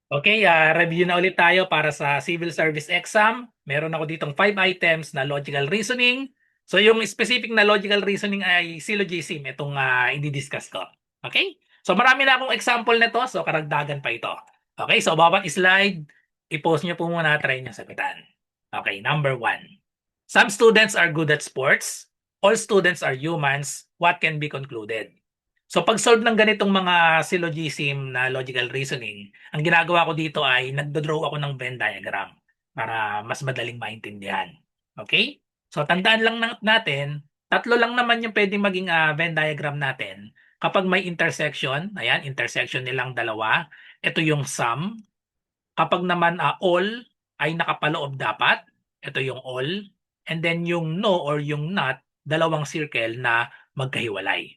Okay, review na ulit tayo para sa civil service exam. Meron ako ditong 5 items na logical reasoning. So yung specific na logical reasoning ay syllogism, itong i-discuss ko. Okay? So marami na akong example nito, so karagdagan pa ito. Okay, so bawat slide, i-post nyo po muna, try nyo sagutan. Okay, number 1. Some students are good at sports. All students are humans. What can be concluded? So pag-solve ng ganitong mga syllogism na logical reasoning, ang ginagawa ko dito ay nagdo-draw ako ng Venn diagram para mas madaling maintindihan. Okay? So tandaan lang natin, tatlo lang naman yung pwedeng maging Venn diagram natin. Kapag may intersection, ayan, intersection nilang dalawa, ito yung sum. Kapag naman all ay nakapaloob dapat, ito yung all. And then yung no or yung not, dalawang circle na magkahiwalay.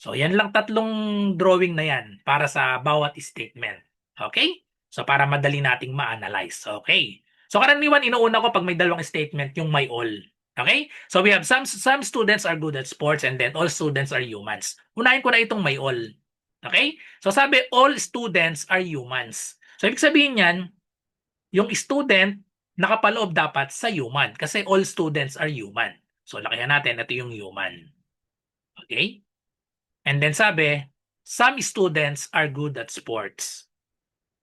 So yan lang tatlong drawing na yan para sa bawat statement. Okay? So para madali nating ma-analyze. Okay. So karaniwan inuuna ko pag may dalawang statement yung may all. Okay? So we have some students are good at sports and then all students are humans. Unahin ko na itong may all. Okay? So sabi all students are humans. So ibig sabihin niyan, yung student nakapaloob dapat sa human kasi all students are human. So lakihan natin, ito yung human. Okay? And then sabi, some students are good at sports.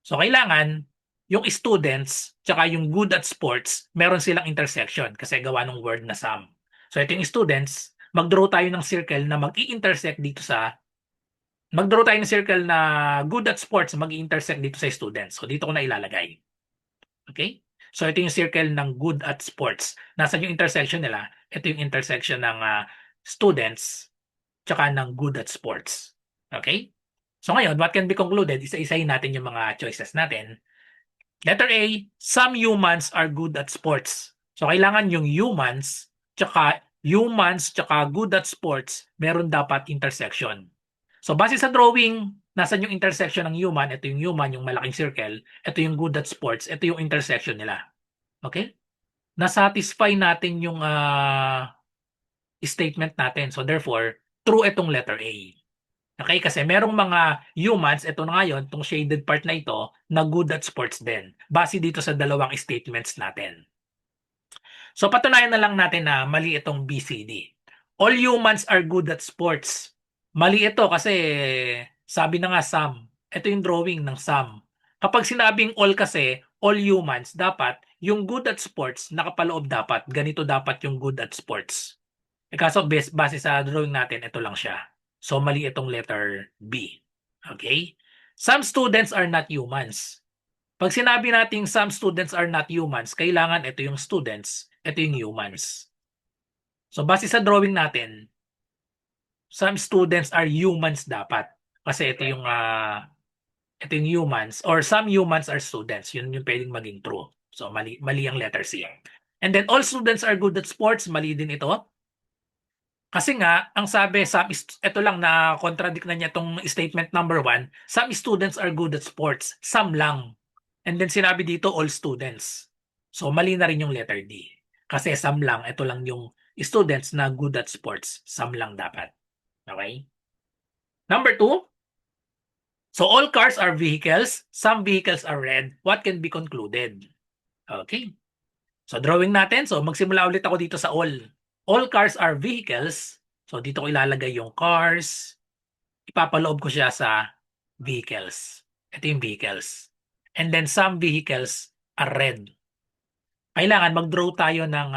So kailangan yung students tsaka yung good at sports, meron silang intersection kasi gawa ng word na some. So ito yung students, mag-draw tayo ng circle na mag-i-intersect dito sa mag-draw tayo ng circle na good at sports mag-i-intersect dito sa students. So dito ko na ilalagay. Okay? So ito yung circle ng good at sports. Nasaan yung intersection nila? Ito yung intersection ng students tsaka ng good at sports. Okay? So ngayon, what can be concluded? Isa-isahin natin yung mga choices natin. Letter A, some humans are good at sports. So kailangan yung humans tsaka good at sports, meron dapat intersection. So base sa drawing, nasan yung intersection ng human? Ito yung human, yung malaking circle. Ito yung good at sports. Ito yung intersection nila. Okay? Nasatisfy natin yung statement natin. So therefore, true itong letter A. Okay? Kasi merong mga humans, ito na ngayon, itong shaded part na ito, na good at sports din. Base dito sa dalawang statements natin. So patunayan na lang natin na mali itong BCD. All humans are good at sports. Mali ito kasi sabi na nga some. Ito yung drawing ng some. Kapag sinabing all kasi, all humans, dapat yung good at sports, nakapaloob dapat. Ganito dapat yung good at sports. Kaso base sa drawing natin, ito lang siya. So mali itong letter B. Okay? Some students are not humans. Pag sinabi nating some students are not humans, kailangan ito yung students, ito yung humans. So base sa drawing natin, some students are humans dapat. Kasi ito yung humans or some humans are students. Yun yung pwedeng maging true. So mali ang letter C. And then all students are good at sports, mali din ito. Kasi nga, ang sabi, ito lang na contradict na niya itong statement number 1, some students are good at sports. Some lang. And then sinabi dito, all students. So mali na rin yung letter D. Kasi some lang, ito lang yung students na good at sports. Some lang dapat. Okay? Number 2, so all cars are vehicles. Some vehicles are red. What can be concluded? Okay. So drawing natin. So magsimula ulit ako dito sa all. All cars are vehicles. So dito ko ilalagay yung cars. Ipapaloob ko siya sa vehicles. Ito yung vehicles. And then some vehicles are red. Kailangan mag-draw tayo ng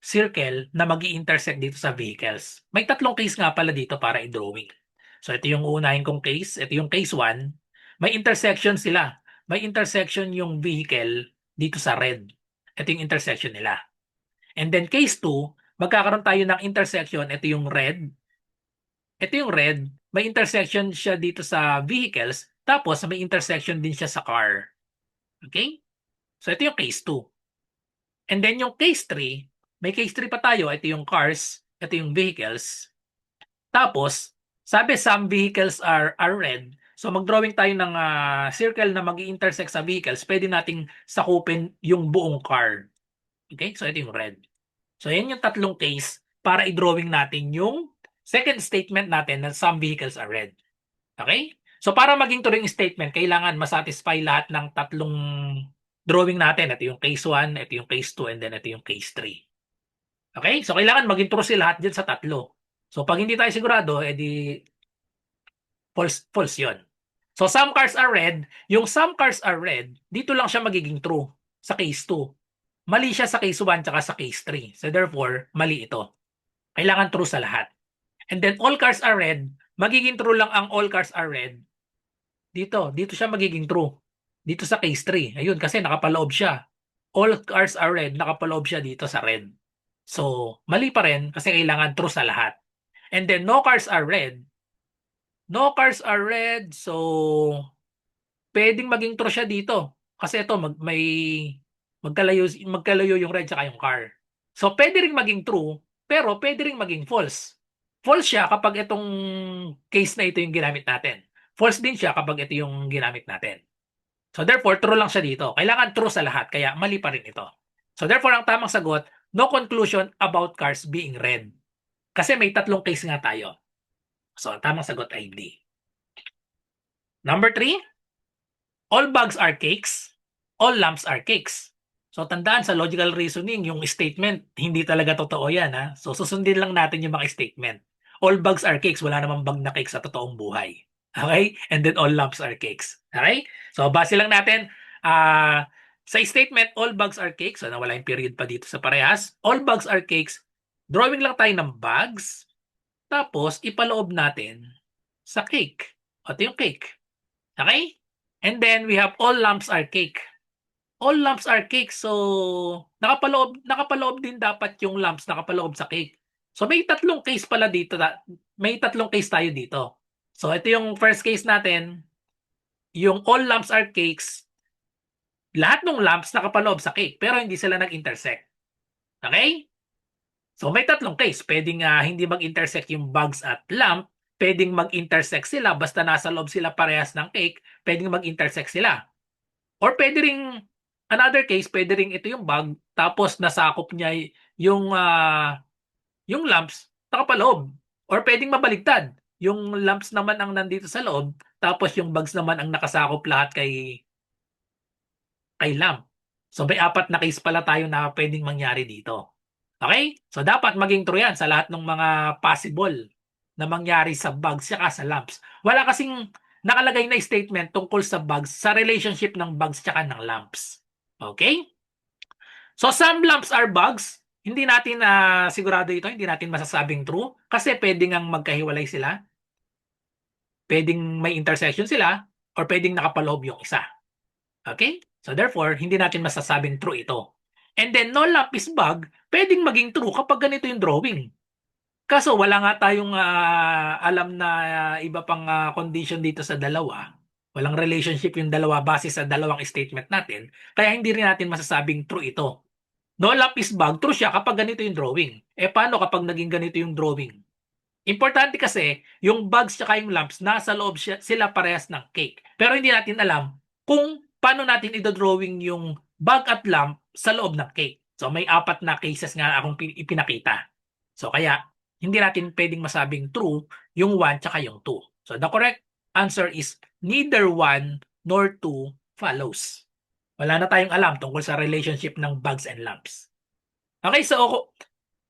circle na mag-i-intersect dito sa vehicles. May tatlong case nga pala dito para i-drawing. So ito yung uunahin kong case. Ito yung case 1. May intersection sila. May intersection yung vehicle dito sa red. Ito yung intersection nila. And then case 2, magkakaroon tayo ng intersection. Ito yung red. Ito yung red. May intersection siya dito sa vehicles. Tapos may intersection din siya sa car. Okay? So ito yung case 2. And then yung case 3, may case 3 pa tayo. Ito yung cars. Ito yung vehicles. Tapos, sabi some vehicles are red. So mag-drawing tayo ng circle na mag-intersect sa vehicles. Pwede nating sakupin yung buong car. Okay? So ito yung red. So yan yung tatlong case para i-drawing natin yung second statement natin na some vehicles are red. Okay? So para maging true yung statement, kailangan masatisfy lahat ng tatlong drawing natin. Ito yung case 1, ito yung case 2, and then ito yung case 3. Okay? So kailangan maging true sila lahat dyan sa tatlo. So pag hindi tayo sigurado, edi false yun. So some cars are red. Yung some cars are red, dito lang siya magiging true sa case 2. Mali siya sa case 1 tsaka sa case 3. So therefore, mali ito. Kailangan true sa lahat. And then all cars are red, magiging true lang ang all cars are red. Dito siya magiging true. Dito sa case 3. Ayun, kasi nakapaloob siya. All cars are red, nakapaloob siya dito sa red. So, mali pa rin kasi kailangan true sa lahat. And then no cars are red. No cars are red, so pwedeng maging true siya dito. Kasi ito magkalayo yung red tsaka yung car. So pwede ring maging true, pero pwede ring maging false. False siya kapag itong case na ito yung ginamit natin. False din siya kapag ito yung ginamit natin. So therefore, true lang siya dito. Kailangan true sa lahat, kaya mali pa rin ito. So therefore, ang tamang sagot, no conclusion about cars being red. Kasi may tatlong case nga tayo. So ang tamang sagot ay D. Number 3, all bugs are cakes, all lamps are cakes. So tandaan sa logical reasoning, yung statement, hindi talaga totoo yan. Ha? So susundin lang natin yung mga statement. All bugs are cakes, wala namang bug na cake sa totoong buhay. Okay? And then all lamps are cakes. Okay? So base lang natin, sa statement, all bugs are cakes, so nawala yung period pa dito sa parehas. All bugs are cakes, drawing lang tayo ng bugs, tapos ipaloob natin sa cake. O ito yung cake. Okay? And then we have all lamps are cake. All lamps are cake. So nakapaloob din dapat yung lamps nakapaloob sa cake. So may tatlong case pala dito. May tatlong case tayo dito. So ito yung first case natin. Yung all lamps are cakes. Lahat ng lamps nakapaloob sa cake pero hindi sila nag-intersect. Okay? So may tatlong case. Pwedeng hindi mag-intersect yung bugs at lamp. Pwedeng mag-intersect sila basta nasa loob sila parehas ng cake. Pwedeng mag-intersect sila. Or pwede ring, another case, pwede ring ito yung bug, tapos nasakop niya yung lamps, nakapaloob. Or pwedeng mabaligtad. Yung lamps naman ang nandito sa loob, tapos yung bugs naman ang nakasakop lahat kay lamp. So may apat na case pala tayo na pwedeng mangyari dito. Okay? So dapat maging true yan sa lahat ng mga possible na mangyari sa bugs saka sa lamps. Wala kasing nakalagay na statement tungkol sa bugs sa relationship ng bugs saka ng lamps. Okay? So some lamps are bugs. Hindi natin sigurado ito, hindi natin masasabing true kasi pwedeng ang magkahiwalay sila. Pwedeng may intersection sila or pwedeng nakapaloob yung isa. Okay? So therefore, hindi natin masasabing true ito. And then no lamp is bug, pwedeng maging true kapag ganito yung drawing. Kaso wala nga tayong alam na iba pang condition dito sa dalawa. Walang relationship yung dalawa base sa dalawang statement natin. Kaya hindi rin natin masasabing true ito. No lamp is bug, true siya kapag ganito yung drawing. Paano kapag naging ganito yung drawing? Importante kasi, yung bugs tsaka yung lamps, nasa loob sila parehas ng cake. Pero hindi natin alam kung paano natin idodrawing yung bug at lamp sa loob ng cake. So may apat na cases nga akong ipinakita. So kaya, hindi natin pwedeng masabing true yung 1 tsaka yung 2. So the correct answer is neither 1 nor 2 follows. Wala na tayong alam tungkol sa relationship ng bugs and lamps. Okay, so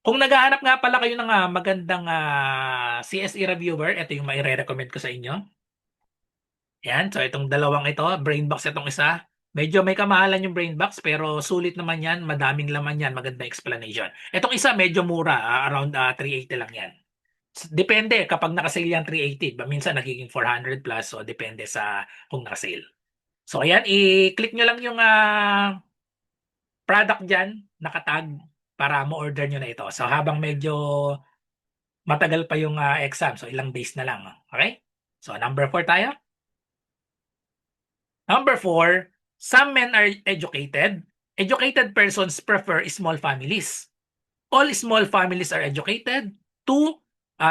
kung naghahanap nga pala kayo ng magandang CSE reviewer, ito yung maire-recommend ko sa inyo. Yan, so itong dalawang ito, Brainbox itong isa. Medyo may kamahalan yung Brainbox pero sulit naman yan, madaming laman yan, maganda explanation. Itong isa medyo mura, around 380 lang yan. Depende kapag naka-sale yan 380, minsan nagiging 400 plus, so depende sa kung naka-sale. So ayan, i-click nyo lang yung product dyan, nakatag, para mo-order nyo na ito. So habang medyo matagal pa yung exam, so ilang days na lang. Okay? So number 4 tayo. Number 4, some men are educated. Educated persons prefer small families. All small families are educated. 2,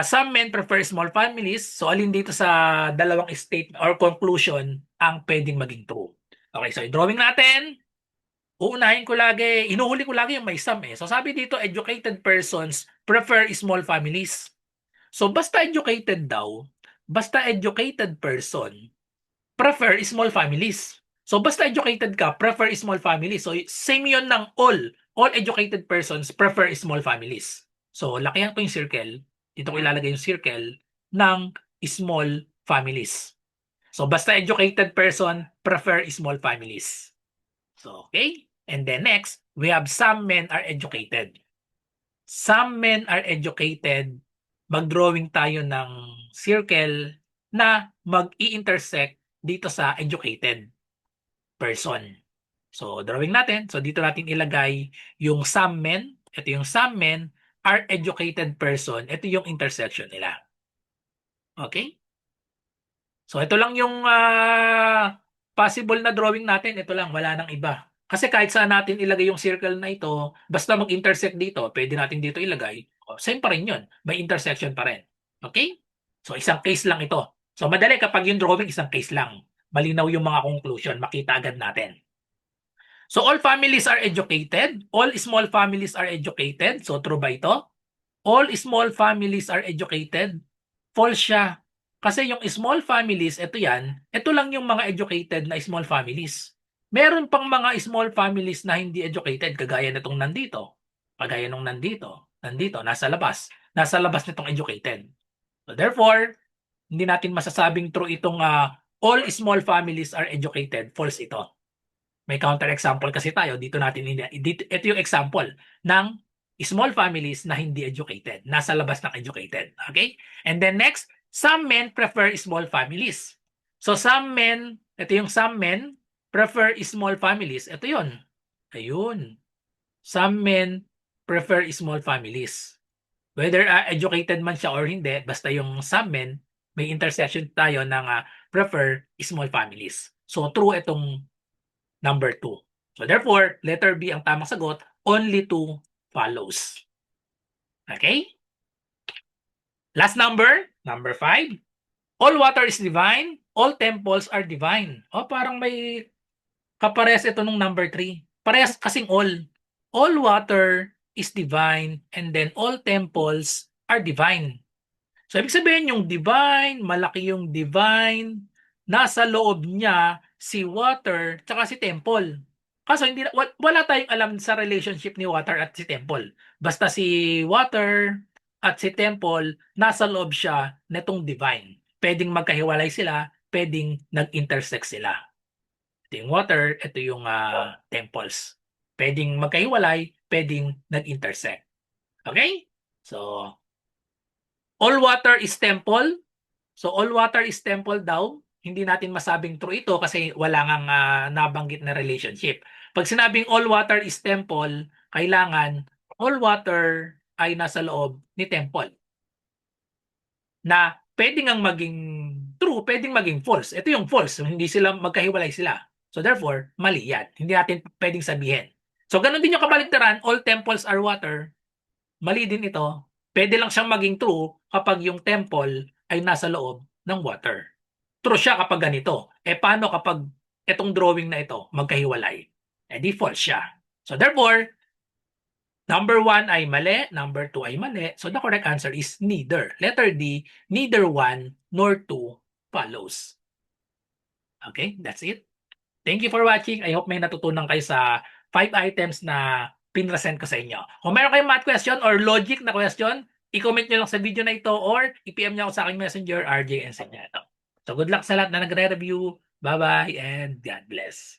some men prefer small families. So alin dito sa dalawang statement or conclusion ang pwedeng maging true. Okay, so i-drawing natin. Inuhuli ko lagi yung may some eh. So sabi dito, educated persons prefer small families. So basta educated daw, basta educated person, prefer small families. So basta educated ka, prefer small families. So same yun ng all educated persons prefer small families. So lakihan ko yung circle, dito ko ilalagay yung circle ng small families. So basta educated person prefer small families. So okay? And then next, we have some men are educated. Some men are educated. Mag-drawing tayo ng circle na mag-i-intersect dito sa educated person. So, drawing natin. So, dito natin ilagay yung some men. Ito yung some men are educated person. Ito yung intersection nila. Okay? So, ito lang yung possible na drawing natin. Ito lang, wala nang iba. Kasi kahit saan natin ilagay yung circle na ito, basta mag-intersect dito, pwede natin dito ilagay. O, same pa rin yun. May intersection pa rin. Okay? So, isang case lang ito. So, madali kapag yung drawing, isang case lang. Malinaw yung mga conclusion. Makita agad natin. So, all families are educated. All small families are educated. So, true ba ito? All small families are educated. False siya. Kasi yung small families, ito yan, ito lang yung mga educated na small families. Meron pang mga small families na hindi educated, kagaya nitong nandito. Kagaya nung nandito, nasa labas. Nasa labas nitong educated. So therefore, hindi natin masasabing true itong all small families are educated. False ito. May counter example kasi tayo. Dito natin, ito yung example ng small families na hindi educated. Nasa labas ng educated. Okay? And then next, some men prefer small families. So some men, ito yung some men prefer small families. Ito yun. Ayun. Some men prefer small families. Whether educated man siya or hindi, basta yung some men, may intersection tayo ng prefer small families. So true itong number 2. So therefore, letter B ang tamang sagot, only 2 follows. Okay? Last number 5. All water is divine, all temples are divine. O parang may kapares ito nung number 3. Parehas kasing all. All water is divine and then all temples are divine. So ibig sabihin yung divine, malaki yung divine, nasa loob niya si water tsaka si temple. Kaso hindi wala tayong alam sa relationship ni water at si temple. Basta si water at si temple nasa loob siya netong divine. Pwedeng magkahiwalay sila, pwedeng nag-intersect sila. Ito yung water, ito yung temples. Pwedeng magkahiwalay, pwedeng nag-intersect. Okay? So all water is temple. So all water is temple daw. Hindi natin masabing true ito kasi wala ngang nabanggit na relationship. Pag sinabing all water is temple, kailangan all water ay nasa loob ni temple. Na pwede ngang maging true, pwedeng maging false. Ito yung false. Hindi sila magkahiwalay sila. So therefore, mali yan. Hindi natin pwedeng sabihin. So ganun din yung kabaligtaran, all temples are water. Mali din ito. Pwede lang siyang maging true kapag yung temple ay nasa loob ng water. True siya kapag ganito. Paano kapag itong drawing na ito magkahiwalay? Di false siya. So therefore, number 1 ay mali, number 2 ay mali. So the correct answer is neither. Letter D, neither 1 nor 2 follows. Okay, that's it. Thank you for watching. I hope may natutunan kayo sa 5 items na pinresent ko sa inyo. Kung meron kayong math question or logic na question, i-comment nyo lang sa video na ito or i-PM nyo ako sa aking messenger, RJ Enseñado. So good luck sa lahat na nagre-review. Bye-bye and God bless.